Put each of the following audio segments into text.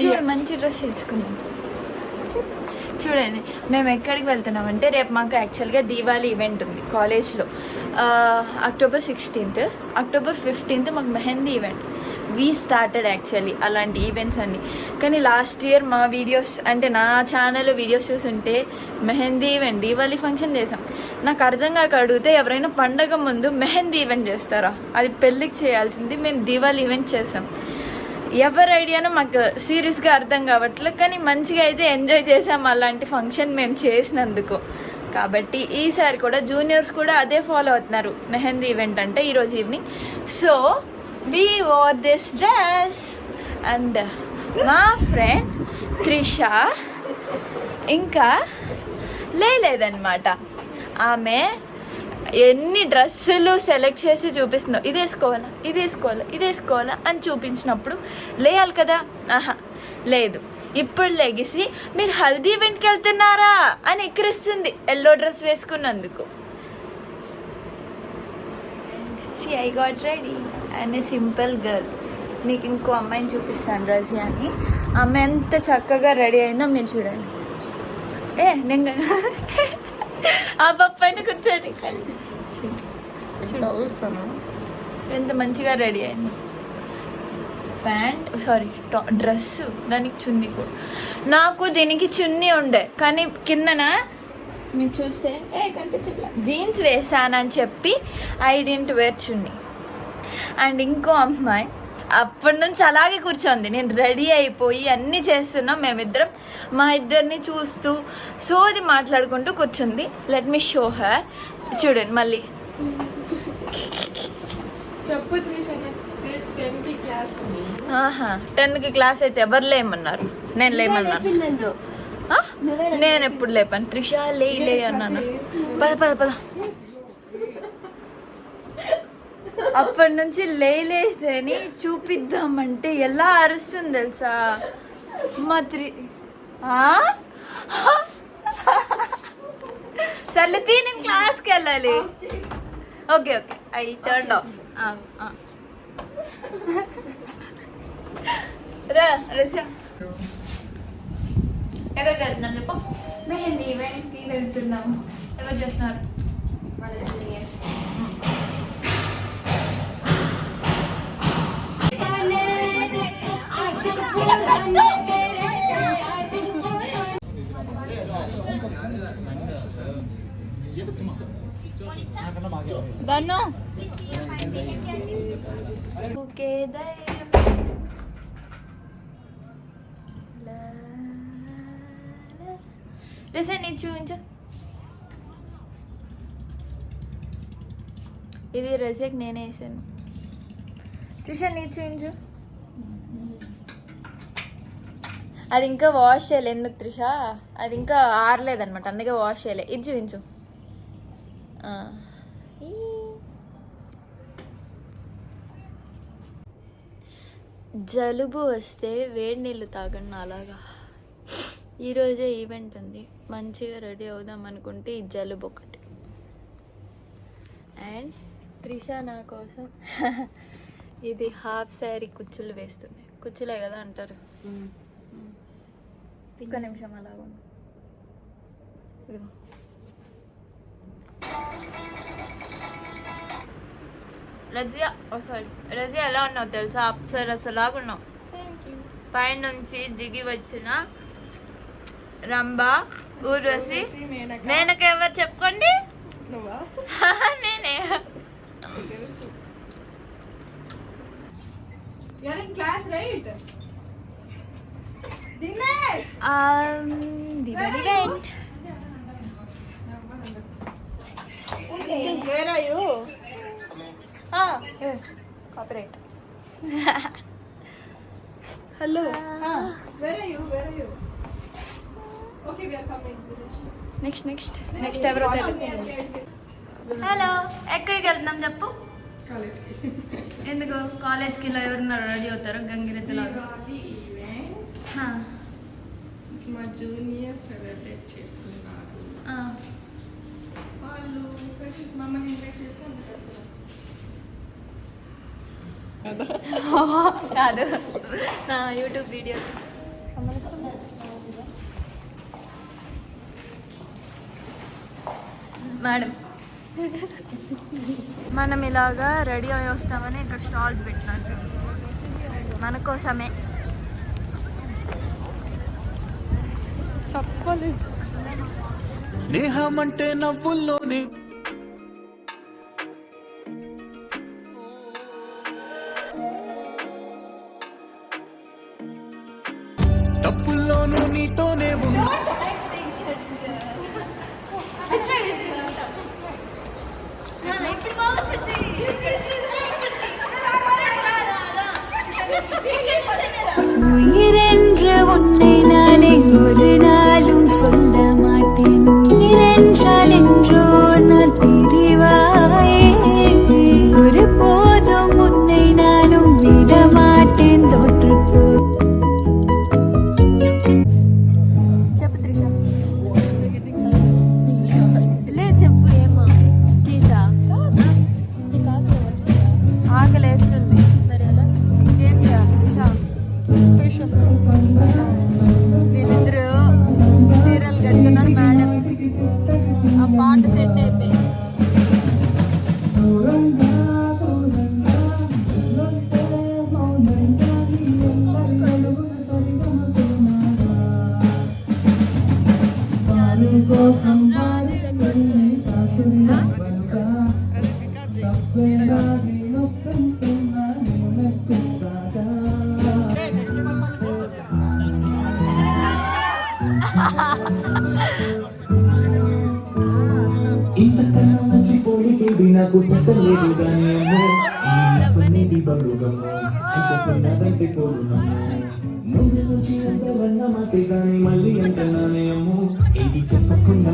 చూడు మంచి డ్రెస్ వేసుకున్నాం. చూడండి మేము ఎక్కడికి వెళ్తున్నామంటే రేపు మాకు యాక్చువల్గా దీవాళీ ఈవెంట్ ఉంది కాలేజ్లో. అక్టోబర్ 16th, అక్టోబర్ 15th మాకు mehndi event. We started actually అలాంటి ఈవెంట్స్ అన్నీ. కానీ లాస్ట్ ఇయర్ మా వీడియోస్ అంటే నా ఛానల్లో వీడియోస్ చూస్తుంటే మెహందీ ఈవెంట్ దీవాళీ ఫంక్షన్ చేసాం. నాకు అర్థం కాక అడిగితే ఎవరైనా పండగ ముందు మెహందీ ఈవెంట్ చేస్తారా? అది పెళ్ళికి చేయాల్సింది, మేము దీవాళీ ఈవెంట్ చేసాం. ఎవరి ఐడియానో మాకు సీరియస్గా అర్థం కావట్లేదు, కానీ మంచిగా అయితే ఎంజాయ్ చేసాం అలాంటి ఫంక్షన్ మేము చేసినందుకు. కాబట్టి ఈసారి కూడా జూనియర్స్ కూడా అదే ఫాలో అవుతున్నారు మెహందీ ఈవెంట్ అంటే ఈరోజు evening. So we wore this dress and మా ఫ్రెండ్ త్రిష ఇంకా లేదన్నమాట. ఆమె ఎన్ని డ్రెస్సులు సెలెక్ట్ చేసి చూపిస్తుందో, ఇది వేసుకోవాలా ఇది వేసుకోవాలా ఇది వేసుకోవాలా అని చూపించినప్పుడు లేయాలి కదా. ఆహా లేదు, ఇప్పుడు లెగిసి మీరు హల్దీ ఈవెంట్కి వెళ్తున్నారా అని ఎక్కిరిస్తుంది ఎల్లో డ్రెస్ వేసుకున్నందుకు. See I got ready and a simple girl. మీకు ఇంకో అమ్మాయిని చూపిస్తాను రజియా అని. ఆమె ఎంత చక్కగా రెడీ అయిందో మీరు చూడండి. నేను ఆ పైన కూర్చొని ఎంత మంచిగా రెడీ అయింది. ప్యాంట్ డ్రెస్, దానికి చున్నీ కూడా. నాకు దీనికి చున్నీ ఉండే కానీ కిందన మీరు చూస్తే కనిపించట్లే, జీన్స్ వేసానని చెప్పి I didn't wear chunni. And ఇంకో అమ్మాయి అప్పటి నుంచి అలాగే కూర్చోంది. నేను రెడీ అయిపోయి అన్నీ చేస్తున్నాం, మేమిద్దరం మా ఇద్దరిని చూస్తూ సోది మాట్లాడుకుంటూ కూర్చుంది. Let me show her. చూడండి మళ్ళీ. ఆహా 10కి క్లాస్ అయితే ఎవరు లేమన్నారు? నేను లేమన్నాను. నేను ఎప్పుడు లేపాను? త్రిష లే అన్నాను. పద అప్పటి నుంచి లేదని చూపిద్దామంటే ఎలా అరుస్తుంది తెలుసా మా సర్లే నేను క్లాస్కి వెళ్ళాలి. Okay I turn off. ఎక్కడికి వెళ్తున్నాం చెప్పు? మెహందీ ఈవెంట్కి వెళ్తున్నాము. ఎవరు చేస్తున్నారు? మన జూనియర్స్. చూపించు. ఇది రజక్ నేనే వేసాను. త్రిష నీ చూపించు. అది ఇంకా వాష్ చేయలే. ఎందుకు త్రిష? అది ఇంకా ఆరలేదన్నమాట, అందుకే వాష్ చేయలే. ఇది చూపించు. జలుబు వస్తే వేడి నీళ్ళు తాగండి అలాగా. ఈరోజే ఈవెంట్ ఉంది, మంచిగా రెడీ అవుదాం అనుకుంటే ఈ జలుబు ఒకటి. అండ్ త్రిష నా కోసం ఇది హాఫ్ శారీ కుచ్చులు వేస్తుంది. కుచ్చులే కదా అంటారు. ఒక్క నిమిషం అలా ఉంది. ఇదిగో రజియా ఎలా ఉన్నావు తెలుసా? అప్సరసలాగా ఉన్నావు. పైనుంచి దిగి వచ్చిన రంభ, ఊర్వశి, మేనక ఎవరు చెప్పుకోండి? నేనే. Copyright. Hello. Where are you? Okay, we are coming. Next ever hello, ఎక్కడికి వెళ్తున్నాం చెప్పు? కాలేజ్కి. ఎందుకు కాలేజ్కి? ఇలా ఎవరున్నారు రెడీ అవుతారు గంగిరెద్దులో? మా జూనియర్ సెలబ్రేట్ చేస్తున్నారు. వాళ్ళు మమ్మల్ని ఇన్వైట్ చేసి కాదు, నా యూట్యూబ్ వీడియోస్ మేడం మనం ఇలాగా రెడీ అయ్యి వస్తామని ఇక్కడ స్టాల్స్ పెట్టినారు చూడు. మన కోసమే. స్నేహం అంటే నవ్వుల్లోనే తప్పుల్లోనూ నీతోనే ఉన్నా உயிரென்ற உன்னை நானே ஒரு நாளும் சொல்ல மாட்டேன். உயிரென்றால் என்றோ நான் பிரிவாயே. ஒரு போதும் உன்னை நானும் விட மாட்டேன். தோற்றுப்போ చెప్పు త్రిష. లేదు చెప్పు. ఏమా కీసా ఆకలేస్తుంది. ఇంకేం చేయాలి త్రిష? వీళ్ళిద్దరూ సీరియల్ కట్టుకున్నారు మేడం. ఆ పాట సెట్ అయిపోయింది. ఇంతకన్నా మంచి పోలికేది నాకు పెట్టలేదు గాని అమ్మో నీది బలుగము అయిపోతున్నదంటే పోదునము ముందు నుంచి అంతవన్న మాటే గాని మళ్ళీ అంటున్నానే అమ్మో ఇది చెప్పకుండా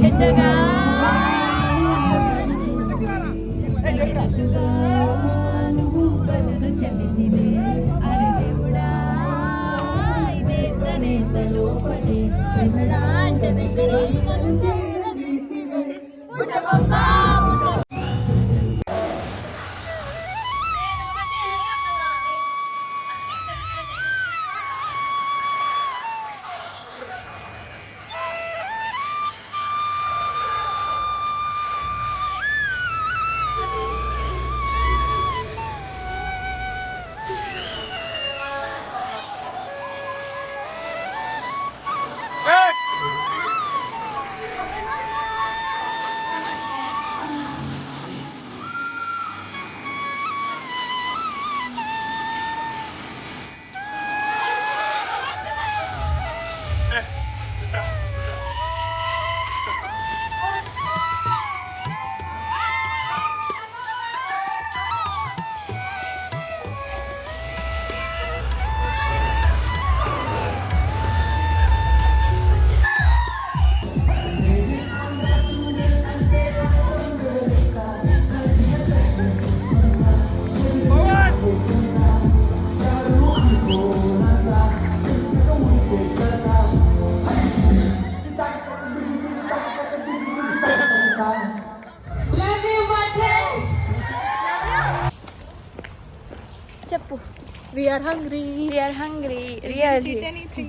ఎంతగా నువ్వు బదులు చెబితివే. అరే దేవుడా, ఇదే తనేత లోపలే కన్నడా అంటే దగ్గరే నన్ను చేరదీసివే. బుట్టబొమ్మ బుట్ట. చెప్పు. We are hungry. Really. Eat anything.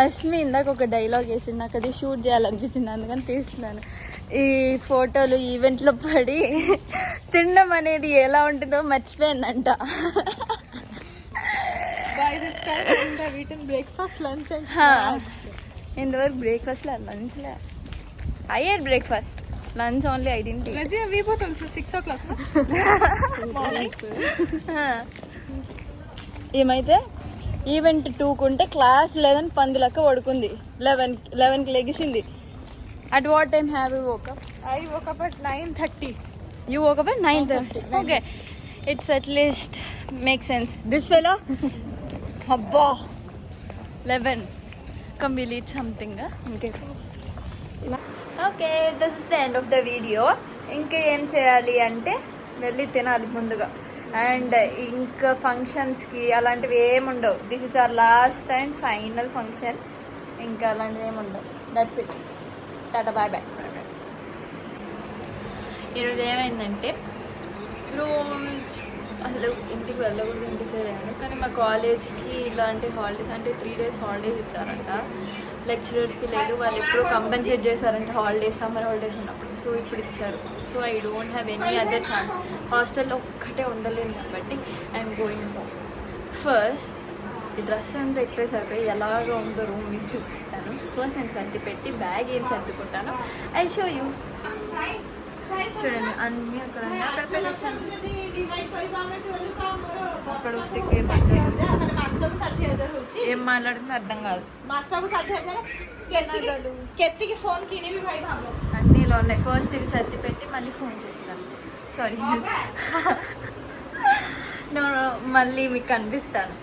అస్మి ఇందాక ఒక డైలాగ్ వేసింది, నాకు అది షూట్ చేయాలనిపించింది, అందుకని తీస్తున్నాను. ఈ ఫోటోలు ఈవెంట్లో పడి తినడం అనేది ఎలా ఉంటుందో మర్చిపోయానంట. By this time, we have eaten breakfast, lunch, and ఇంతవరకు బ్రేక్ఫాస్ట్లో లంచ్లే. I ate breakfast, lunch only I didn't. Razia, we both also 6 o'clock. Morning. ఏమైతే ఈవెంట్ 2కు ఉంటే క్లాస్ లేదని పందులక్క పడుకుంది. 11కి లెగిసింది. At what time have you woke up? I woke up at 9:30. You woke up at 9:30. Okay, it's at least makes sense. This fellow, abba, 11. Come, we'll eat something. Okay. Okay, this is the end of the video. ఇంకా ఏం చేయాలి అంటే వెళ్ళి తినాలి ముందుగా. And ఇంకా ఫంక్షన్స్కి అలాంటివి ఏముండవు. This is our last and final function. ఇంకా అలాంటివి ఏముండవు. That's it. Tata, bye bye. ఈరోజు ఏమైందంటే రోజు అసలు ఇంటికి వెళ్ళకూడదు డిసైడ్ అయ్యాను. కానీ మా కాలేజ్కి ఇలాంటి హాలిడేస్ అంటే 3 days హాలిడేస్ ఇచ్చారంట. లెక్చరర్స్కి లేదు, వాళ్ళు ఎప్పుడు కంపెన్సేట్ చేశారంట హాలిడేస్, సమ్మర్ హాలిడేస్ ఉన్నప్పుడు. సో ఇప్పుడు ఇచ్చారు. So I don't have any other chance. హాస్టల్లో ఒక్కటే ఉండలేను కాబట్టి ఐఎమ్ గోయింగ్ హోమ్. ఫస్ట్ ఈ డ్రెస్ అంతా ఎక్కేసరికి ఎలాగ ఉందో రూమ్ మీకు చూపిస్తాను. ఫస్ట్ నేను సర్ది పెట్టి బ్యాగ్ ఏం సర్దుకుంటాను ఐ షో యూ. చూడండి అన్నీ అక్కడ ఉన్నాయి. అక్కడ పెట్టేసాను. అక్కడ ఉత్తికే ఏం మాట్లాడుతుందో అర్థం కాదు. అన్నీ ఇలా ఉన్నాయి. ఫస్ట్ ఇవి సర్ది పెట్టి మళ్ళీ ఫోన్ చేస్తాను. సారీ మళ్ళీ మీకు కనిపిస్తాను.